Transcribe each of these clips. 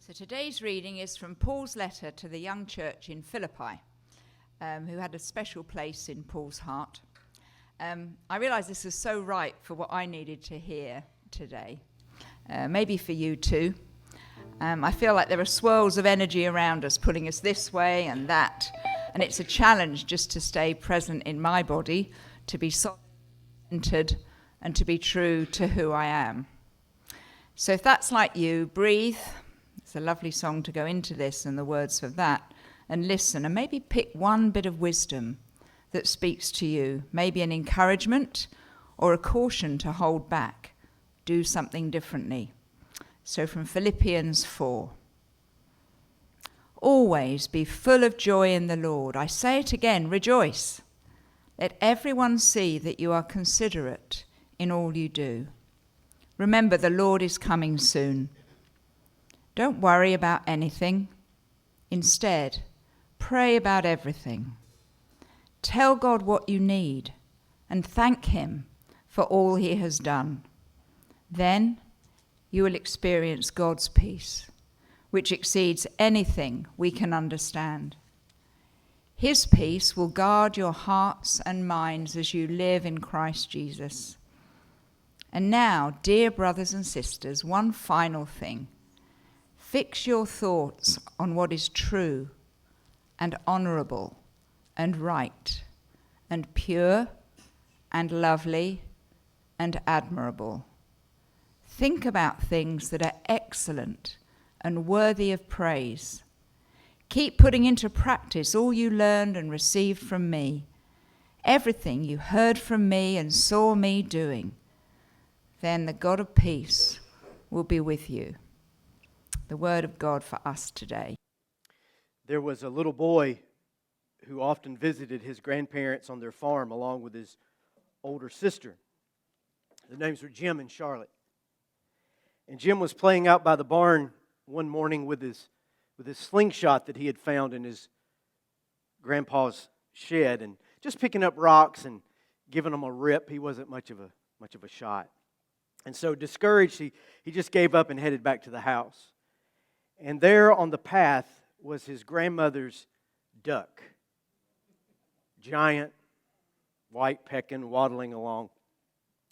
So today's reading is from Paul's letter to the young church in Philippi, who had a special place in Paul's heart. I realise this is so right for what I needed to hear today, maybe for you too. I feel like there are swirls of energy around us, pulling us this way and that, and it's a challenge just to stay present in my body, to be centered, and to be true to who I am. So if that's like you, breathe. It's a lovely song to go into this and the words of that, and listen, and maybe pick one bit of wisdom that speaks to you, maybe an encouragement or a caution to hold back, do something differently. So from Philippians 4. Always be full of joy in the Lord. I say it again, rejoice. Let everyone see that you are considerate in all you do. Remember, the Lord is coming soon. Don't worry about anything. Instead, pray about everything. Tell God what you need and thank Him for all He has done. Then you will experience God's peace, which exceeds anything we can understand. His peace will guard your hearts and minds as you live in Christ Jesus. And now, dear brothers and sisters, one final thing. Fix your thoughts on what is true and honorable and right and pure and lovely and admirable. Think about things that are excellent and worthy of praise. Keep putting into practice all you learned and received from me, everything you heard from me and saw me doing. Then the God of peace will be with you. The word of God for us today. There was a little boy who often visited his grandparents on their farm along with his older sister. Their names were Jim and Charlotte. And Jim was playing out by the barn one morning with his slingshot that he had found in his grandpa's shed, and just picking up rocks and giving them a rip. He wasn't much of a shot. And so discouraged, he just gave up and headed back to the house. And there on the path was his grandmother's duck. Giant, white pekin, waddling along.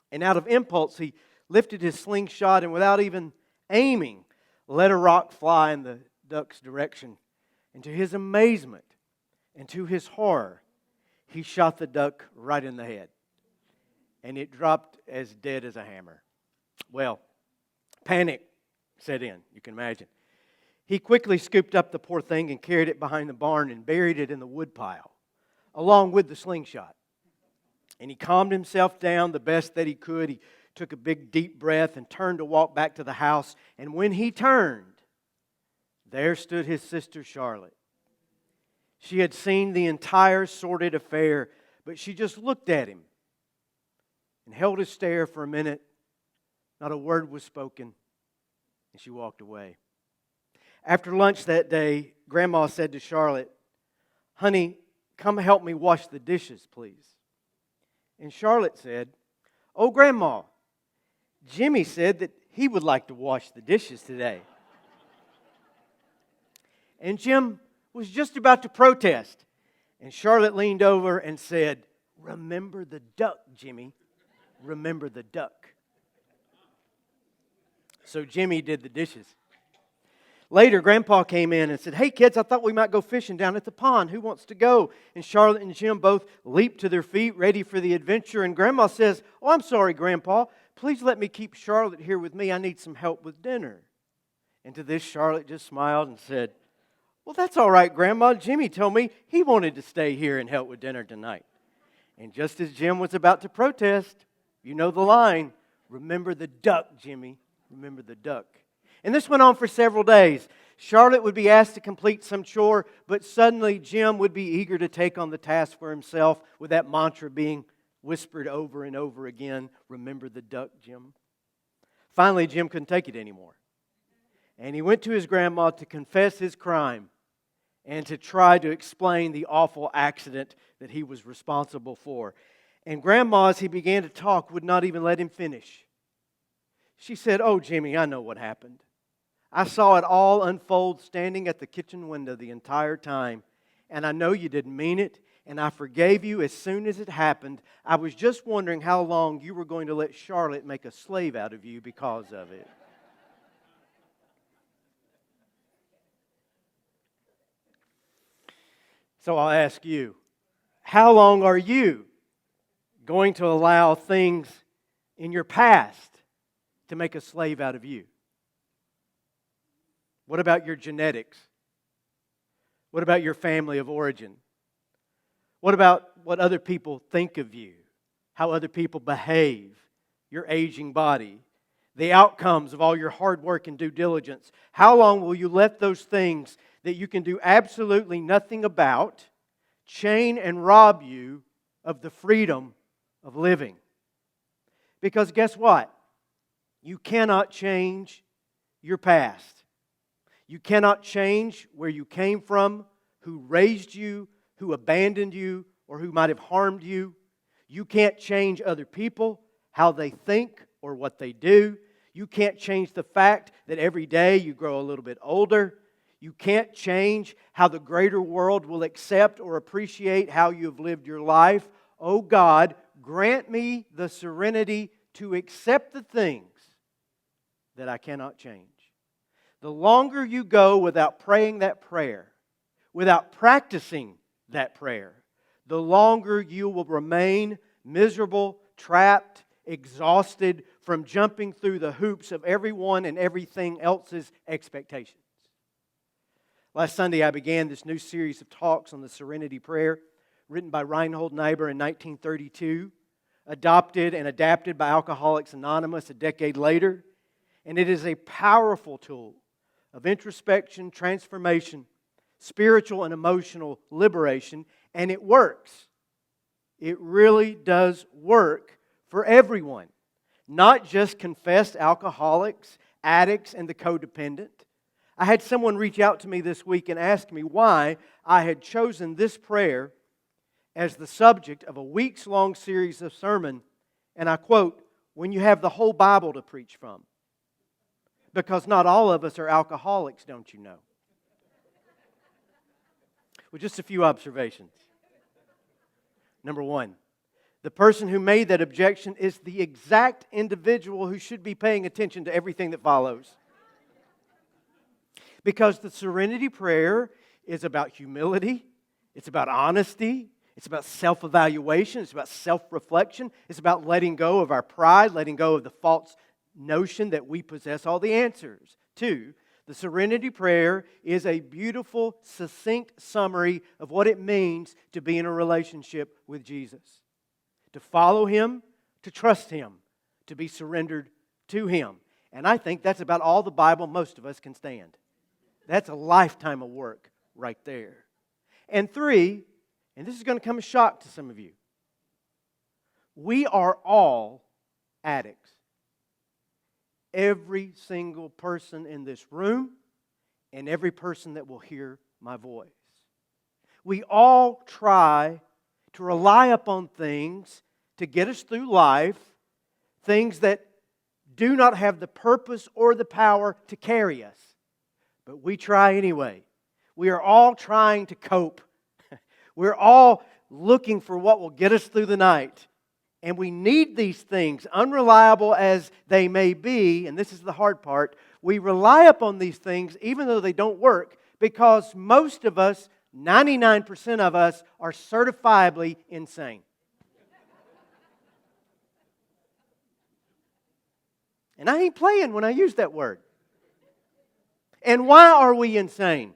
And out of impulse, he lifted his slingshot and without even aiming, let a rock fly in the duck's direction. And to his amazement and to his horror, he shot the duck right in the head. And it dropped as dead as a hammer. Well, panic set in, you can imagine. He quickly scooped up the poor thing and carried it behind the barn and buried it in the woodpile, along with the slingshot. And he calmed himself down the best that he could. He took a big deep breath and turned to walk back to the house. And when he turned, there stood his sister Charlotte. She had seen the entire sordid affair, but she just looked at him and held his stare for a minute. Not a word was spoken, and she walked away. After lunch that day, Grandma said to Charlotte, "Honey, come help me wash the dishes, please." And Charlotte said, "Oh, Grandma, Jimmy said that he would like to wash the dishes today." And Jim was just about to protest, and Charlotte leaned over and said, "Remember the duck, Jimmy. Remember the duck." So Jimmy did the dishes. Later, Grandpa came in and said, "Hey, kids, I thought we might go fishing down at the pond. Who wants to go?" And Charlotte and Jim both leaped to their feet, ready for the adventure. And Grandma says, "Oh, I'm sorry, Grandpa. Please let me keep Charlotte here with me. I need some help with dinner." And to this, Charlotte just smiled and said, "Well, that's all right, Grandma. Jimmy told me he wanted to stay here and help with dinner tonight." And just as Jim was about to protest, you know the line, "Remember the duck, Jimmy. Remember the duck." And this went on for several days. Charlotte would be asked to complete some chore, but suddenly Jim would be eager to take on the task for himself, with that mantra being whispered over and over again, "Remember the duck, Jim." Finally, Jim couldn't take it anymore. And he went to his grandma to confess his crime and to try to explain the awful accident that he was responsible for. And Grandma, as he began to talk, would not even let him finish. She said, "Oh, Jimmy, I know what happened. I saw it all unfold standing at the kitchen window the entire time. And I know you didn't mean it, and I forgave you as soon as it happened. I was just wondering how long you were going to let Charlotte make a slave out of you because of it. So I'll ask you, how long are you going to allow things in your past to make a slave out of you? What about your genetics? What about your family of origin? What about what other people think of you? How other people behave? Your aging body? The outcomes of all your hard work and due diligence? How long will you let those things that you can do absolutely nothing about chain and rob you of the freedom of living? Because guess what? You cannot change your past. You cannot change where you came from, who raised you, who abandoned you, or who might have harmed you. You can't change other people, how they think or what they do. You can't change the fact that every day you grow a little bit older. You can't change how the greater world will accept or appreciate how you have lived your life. Oh God, grant me the serenity to accept the things that I cannot change. The longer you go without praying that prayer, without practicing that prayer, the longer you will remain miserable, trapped, exhausted from jumping through the hoops of everyone and everything else's expectations. Last Sunday, I began this new series of talks on the Serenity Prayer, written by Reinhold Niebuhr in 1932, adopted and adapted by Alcoholics Anonymous a decade later. And it is a powerful tool of introspection, transformation, spiritual and emotional liberation, and it works. It really does work for everyone, not just confessed alcoholics, addicts, and the codependent. I had someone reach out to me this week and ask me why I had chosen this prayer as the subject of a weeks-long series of sermon, and I quote, "when you have the whole Bible to preach from." Because not all of us are alcoholics, don't you know? Well, just a few observations. Number one, the person who made that objection is the exact individual who should be paying attention to everything that follows. Because the Serenity Prayer is about humility, it's about honesty, it's about self-evaluation, it's about self-reflection, it's about letting go of our pride, letting go of the false notion that we possess all the answers. Two, the Serenity Prayer is a beautiful, succinct summary of what it means to be in a relationship with Jesus. To follow Him, to trust Him, to be surrendered to Him. And I think that's about all the Bible most of us can stand. That's a lifetime of work right there. And three, and this is going to come as a shock to some of you, we are all addicts. Every single person in this room and every person that will hear my voice. We all try to rely upon things to get us through life, things that do not have the purpose or the power to carry us. But we try anyway. We are all trying to cope. We're all looking for what will get us through the night. And we need these things, unreliable as they may be, and this is the hard part. We rely upon these things even though they don't work because most of us, 99% of us, are certifiably insane. And I ain't playing when I use that word. And why are we insane?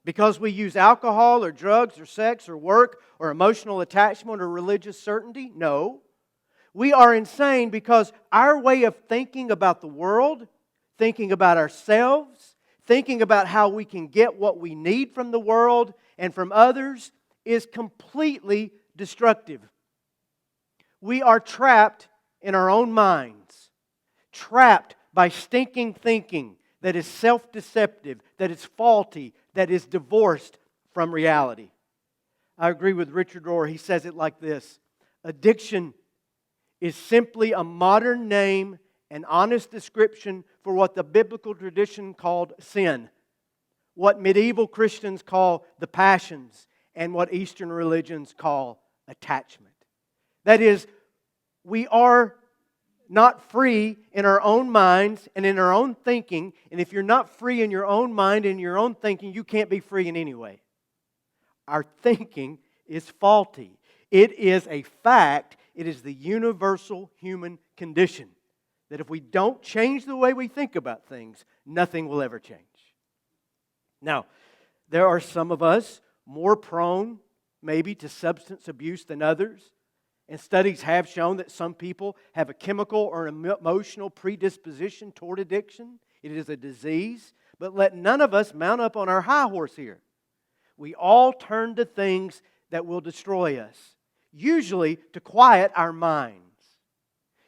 Because we use alcohol or drugs or sex or work or emotional attachment or religious certainty? No. We are insane because our way of thinking about the world, thinking about ourselves, thinking about how we can get what we need from the world and from others is completely destructive. We are trapped in our own minds, trapped by stinking thinking that is self-deceptive, that is faulty, that is divorced from reality. I agree with Richard Rohr. He says it like this: addiction is simply a modern name an honest description for what the biblical tradition called sin, what medieval Christians call the passions, and what Eastern religions call attachment. That is, we are not free in our own minds and in our own thinking, and if you're not free in your own mind and your own thinking, you can't be free in any way. Our thinking is faulty. It is a fact. It is the universal human condition that if we don't change the way we think about things, nothing will ever change. Now, there are some of us more prone maybe to substance abuse than others. And studies have shown that some people have a chemical or an emotional predisposition toward addiction. It is a disease. But let none of us mount up on our high horse here. We all turn to things that will destroy us. Usually to quiet our minds.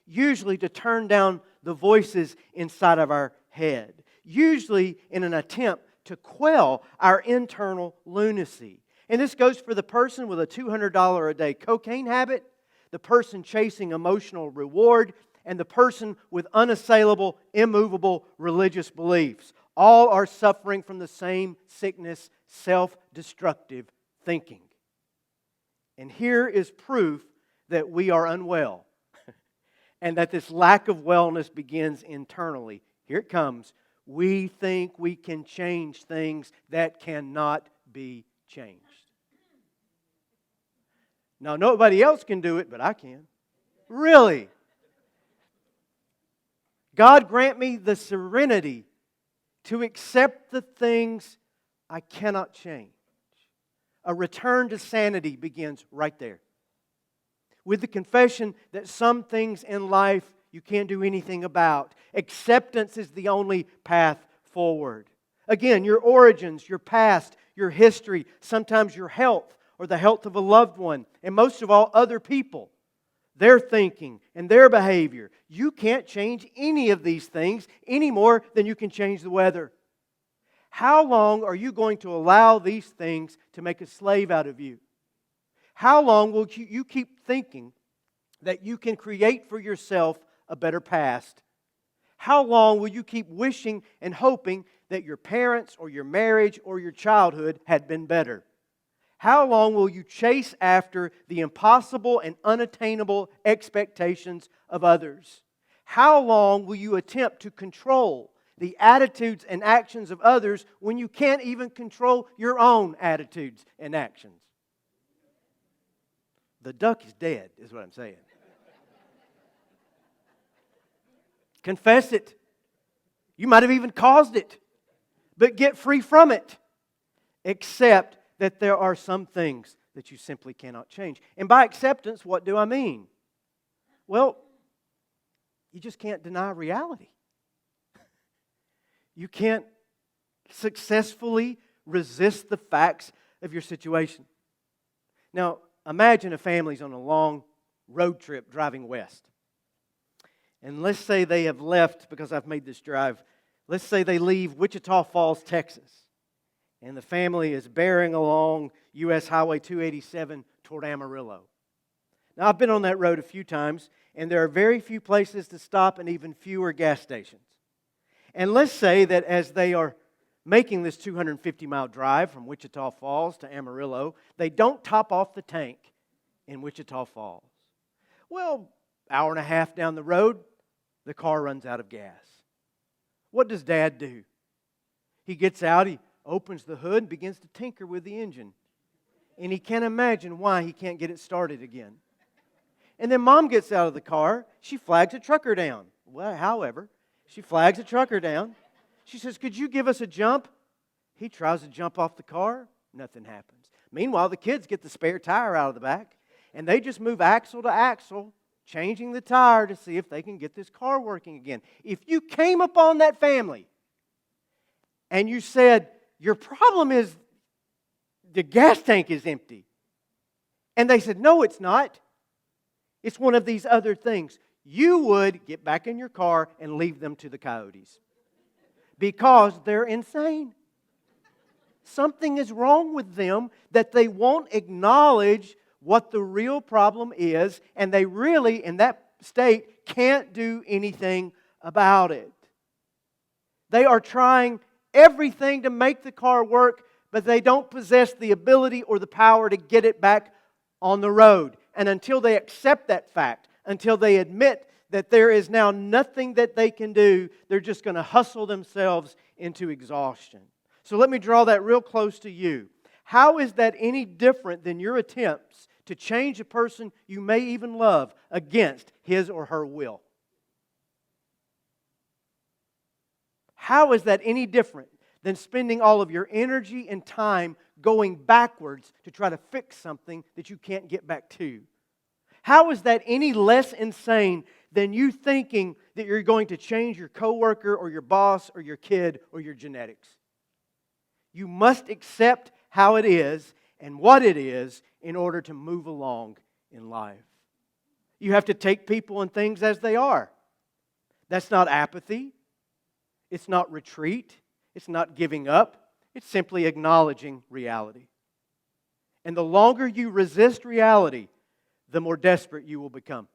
Usually to turn down the voices inside of our head. Usually in an attempt to quell our internal lunacy. And this goes for the person with a $200 a day cocaine habit, the person chasing emotional reward, and the person with unassailable, immovable religious beliefs. All are suffering from the same sickness, self-destructive thinking. And here is proof that we are unwell and that this lack of wellness begins internally. Here it comes. We think we can change things that cannot be changed. Now, nobody else can do it, but I can. Really? God grant me the serenity to accept the things I cannot change. A return to sanity begins right there. With the confession that some things in life you can't do anything about. Acceptance is the only path forward. Again, your origins, your past, your history, sometimes your health or the health of a loved one, and most of all, other people, their thinking and their behavior. You can't change any of these things any more than you can change the weather. How long are you going to allow these things to make a slave out of you? How long will you keep thinking that you can create for yourself a better past? How long will you keep wishing and hoping that your parents or your marriage or your childhood had been better? How long will you chase after the impossible and unattainable expectations of others? How long will you attempt to control the attitudes and actions of others when you can't even control your own attitudes and actions? The duck is dead, is what I'm saying. Confess it. You might have even caused it. But get free from it. Accept that there are some things that you simply cannot change. And by acceptance, what do I mean? Well, you just can't deny reality. You can't successfully resist the facts of your situation. Now, imagine a family's on a long road trip driving west. And let's say they have left, because I've made this drive, let's say they leave Wichita Falls, Texas. And the family is bearing along U.S. Highway 287 toward Amarillo. Now, I've been on that road a few times, and there are very few places to stop and even fewer gas stations. And let's say that as they are making this 250-mile drive from Wichita Falls to Amarillo, they don't top off the tank in Wichita Falls. Well, hour and a half down the road, the car runs out of gas. What does Dad do? He gets out, he opens the hood and begins to tinker with the engine. And he can't imagine why he can't get it started again. And then Mom gets out of the car. She flags a trucker down. Well, however, she flags a trucker down. She says, "Could you give us a jump?" He tries to jump off the car. Nothing happens. Meanwhile, the kids get the spare tire out of the back. And they just move axle to axle, changing the tire to see if they can get this car working again. If you came upon that family and you said, "Your problem is the gas tank is empty," and they said, "No, it's not. It's one of these other things," you would get back in your car and leave them to the coyotes. Because they're insane. Something is wrong with them that they won't acknowledge what the real problem is, and they really, in that state, can't do anything about it. They are trying everything to make the car work, but they don't possess the ability or the power to get it back on the road. And until they accept that fact, until they admit that there is now nothing that they can do, they're just going to hustle themselves into exhaustion. So let me draw that real close to you. How is that any different than your attempts to change a person you may even love against his or her will? How is that any different than spending all of your energy and time going backwards to try to fix something that you can't get back to? How is that any less insane than you thinking that you're going to change your coworker or your boss or your kid or your genetics? You must accept how it is and what it is in order to move along in life. You have to take people and things as they are. That's not apathy. It's not retreat. It's not giving up. It's simply acknowledging reality. And the longer you resist reality, the more desperate you will become.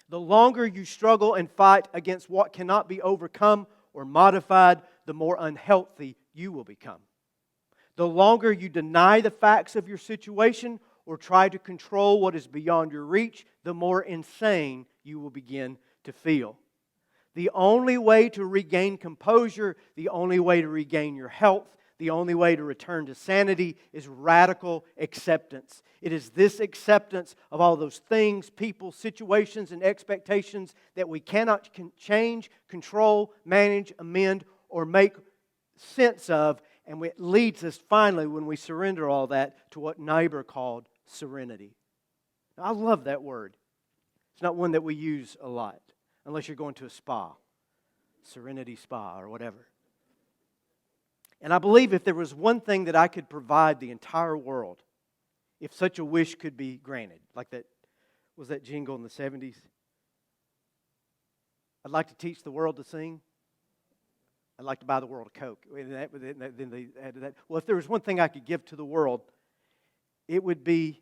The longer you struggle and fight against what cannot be overcome or modified, the more unhealthy you will become. The longer you deny the facts of your situation or try to control what is beyond your reach, the more insane you will begin to feel. The only way to regain composure, the only way to regain your health, the only way to return to sanity is radical acceptance. It is this acceptance of all those things, people, situations, and expectations that we cannot change, control, manage, amend, or make sense of. And it leads us finally, when we surrender all that, to what Niebuhr called serenity. Now, I love that word. It's not one that we use a lot, unless you're going to a spa, Serenity Spa or whatever. And I believe if there was one thing that I could provide the entire world, if such a wish could be granted, like that, was that jingle in the 70s? I'd like to teach the world to sing. I'd like to buy the world a Coke. Then they added that. Well, if there was one thing I could give to the world, it would be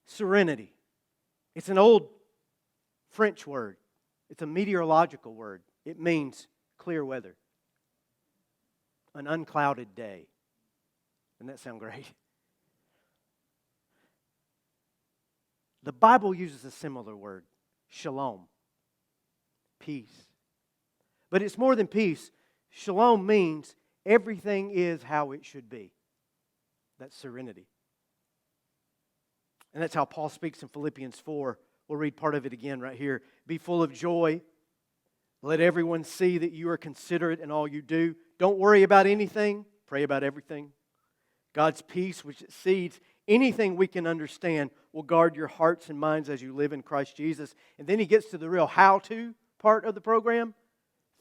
serenity. It's an old French word. It's a meteorological word. It means clear weather. An unclouded day. Doesn't that sound great? The Bible uses a similar word, shalom, peace. But it's more than peace. Shalom means everything is how it should be. That's serenity. And that's how Paul speaks in Philippians 4. We'll read part of it again right here. Be full of joy. Let everyone see that you are considerate in all you do. Don't worry about anything. Pray about everything. God's peace, which exceeds anything we can understand, will guard your hearts and minds as you live in Christ Jesus. And then he gets to the real how-to part of the program.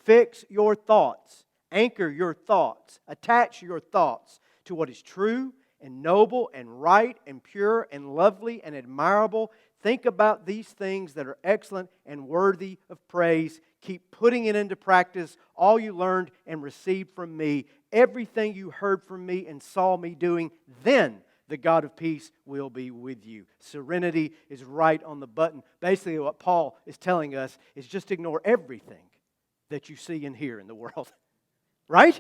Fix your thoughts. Anchor your thoughts. Attach your thoughts to what is true and noble and right and pure and lovely and admirable. Think about these things that are excellent and worthy of praise. Keep putting it into practice, all you learned and received from me, everything you heard from me and saw me doing. Then the God of peace will be with you. Serenity is right on the button. Basically, what Paul is telling us is just ignore everything that you see and hear in the world. Right?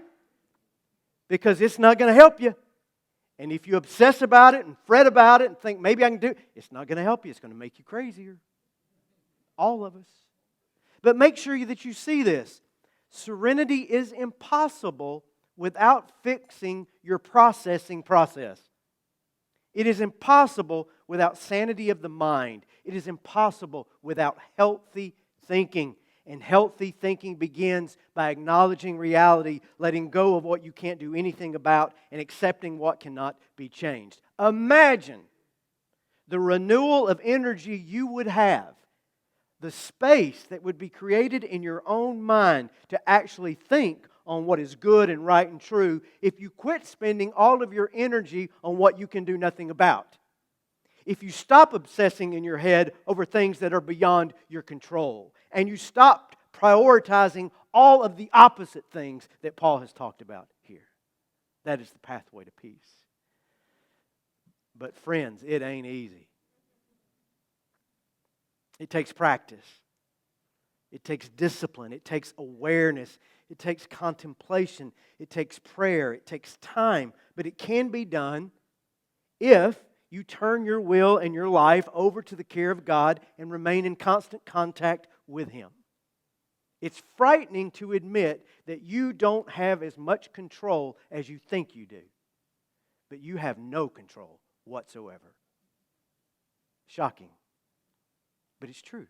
Because it's not going to help you. And if you obsess about it and fret about it and think, maybe I can do it, it's not going to help you. It's going to make you crazier. All of us. But make sure that you see this. Serenity is impossible without fixing your processing process. It is impossible without sanity of the mind. It is impossible without healthy thinking. And healthy thinking begins by acknowledging reality, letting go of what you can't do anything about, and accepting what cannot be changed. Imagine the renewal of energy you would have, the space that would be created in your own mind to actually think on what is good and right and true if you quit spending all of your energy on what you can do nothing about. If you stop obsessing in your head over things that are beyond your control, and you stop prioritizing all of the opposite things that Paul has talked about here. That is the pathway to peace. But friends, it ain't easy. It takes practice. It takes discipline. It takes awareness. It takes contemplation. It takes prayer. It takes time. But it can be done if you turn your will and your life over to the care of God and remain in constant contact with Him. It's frightening to admit that you don't have as much control as you think you do. But you have no control whatsoever. Shocking. But it's true.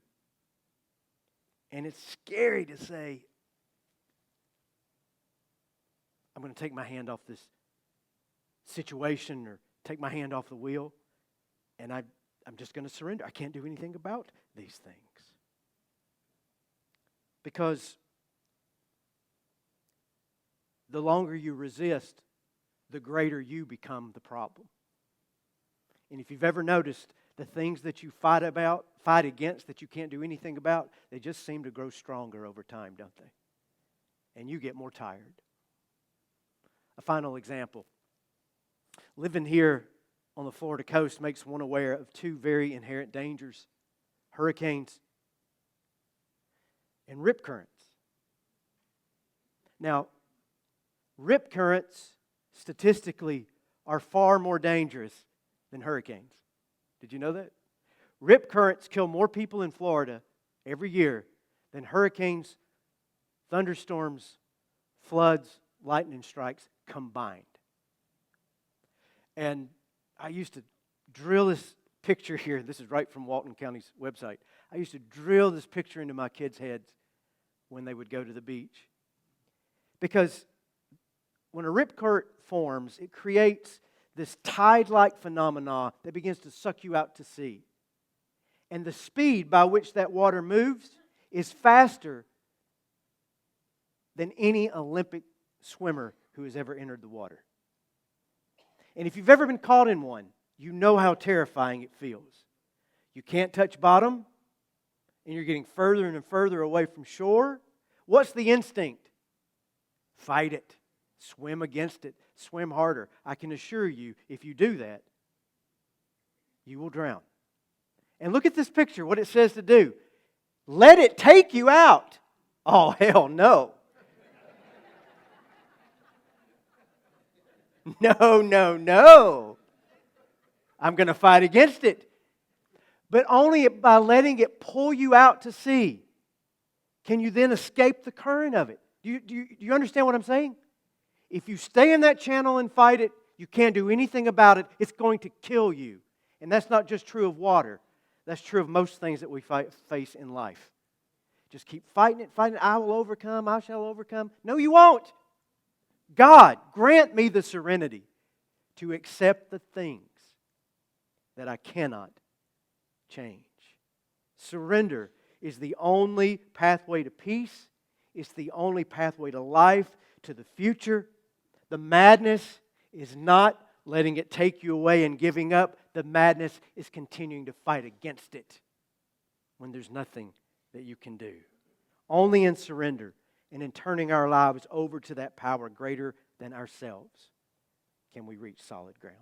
And it's scary to say, I'm going to take my hand off this situation or take my hand off the wheel, and I'm just going to surrender. I can't do anything about these things. Because the longer you resist, the greater you become the problem. And if you've ever noticed, the things that you fight against, that you can't do anything about, they just seem to grow stronger over time, don't they? And you get more tired. A final example. Living here on the Florida coast makes one aware of two very inherent dangers: hurricanes and rip currents. Now, rip currents statistically are far more dangerous than hurricanes. Did you know that? Rip currents kill more people in Florida every year than hurricanes, thunderstorms, floods, lightning strikes combined. And I used to drill this picture here. This is right from Walton County's website. I used to drill this picture into my kids' heads when they would go to the beach. Because when a rip current forms, it creates this tide-like phenomena that begins to suck you out to sea. And the speed by which that water moves is faster than any Olympic swimmer who has ever entered the water. And if you've ever been caught in one, you know how terrifying it feels. You can't touch bottom, and you're getting further and further away from shore. What's the instinct? Fight it. Swim against it. Swim harder. I can assure you, if you do that, you will drown. And look at this picture, what it says to do. Let it take you out. Oh, hell no. No. I'm going to fight against it. But only by letting it pull you out to sea can you then escape the current of it. Do you understand what I'm saying? If you stay in that channel and fight it, you can't do anything about it. It's going to kill you. And that's not just true of water. That's true of most things that we face in life. Just keep fighting it. I will overcome. I shall overcome. No, you won't. God, grant me the serenity to accept the things that I cannot change. Surrender is the only pathway to peace. It's the only pathway to life, to the future. The madness is not letting it take you away and giving up. The madness is continuing to fight against it when there's nothing that you can do. Only in surrender and in turning our lives over to that power greater than ourselves can we reach solid ground.